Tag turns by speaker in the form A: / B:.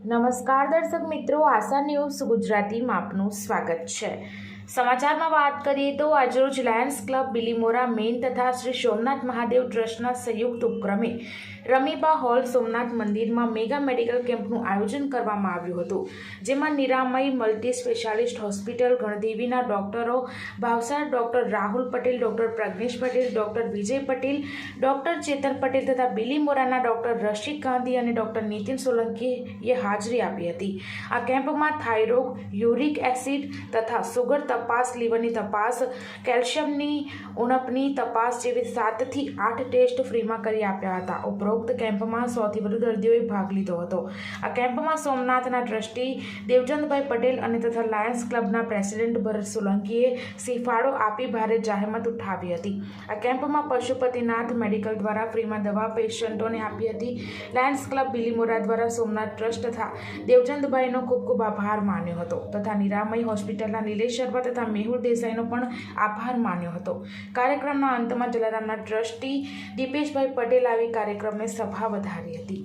A: નમસ્કાર દર્શક મિત્રો, આશા ન્યૂઝ ગુજરાતીમાં આપનું સ્વાગત છે। સમાચારમાં વાત કરીએ તો આજરોજ લાયન્સ ક્લબ બિલીમોરા મેઇન તથા શ્રી સોમનાથ મહાદેવ ટ્રસ્ટના સંયુક્ત ઉપક્રમે રમીબા હોલ સોમનાથ મંદિરમાં મેગા મેડિકલ કેમ્પનું આયોજન કરવામાં આવ્યું હતું, જેમાં નિરામય મલ્ટી સ્પેશિયાલિસ્ટ હોસ્પિટલ ગણદેવીના ડોક્ટરો Bhavsar doctor Rahul Patel, doctor Pragnesh Patel, doctor Vijay Patel, doctor Chetan Patel તથા બિલીમોરાના ડોક્ટર રશિક ગાંધી અને ડોક્ટર નીતિન સોલંકીએ હાજરી આપી હતી। આ કેમ્પમાં થાઇરોઇડ, યુરિક એસિડ તથા સુગર તપાસ, લીવરની તપાસ, કેલ્શિયમની ઉણપની તપાસ જેવી 7 થી 8 ટેસ્ટ ફ્રીમાં કરી આપ્યા હતા। ઉપરોક્ત કેમ્પમાં 100 થી વધુ દર્દીઓએ ભાગ લીધો હતો। આ કેમ્પમાં સોમનાથના ટ્રસ્ટી દેવચંદભાઈ પટેલ અને તથા લાયન્સ ક્લબના પ્રેસિડેન્ટ ભરત સોલંકીએ સિફાળો આપી ભારે જહેમત ઉઠાવી હતી। આ કેમ્પમાં પશુપતિનાથ મેડિકલ દ્વારા ફ્રીમાં દવા પેશન્ટોને આપી હતી। લાયન્સ ક્લબ બિલીમોરા દ્વારા સોમનાથ ટ્રસ્ટ તથા દેવચંદભાઈનો ખૂબ ખૂબ આભાર માન્યો હતો તથા નિરામય હોસ્પિટલના નિલેશ શર્મા તથા મેહુલ દેસાઈનો પણ આભાર માન્યો હતો। કાર્યક્રમના અંતમાં જલારામના ટ્રસ્ટી દીપેશભાઈ પટેલ આવી કાર્યક્રમને સભા વધારી હતી।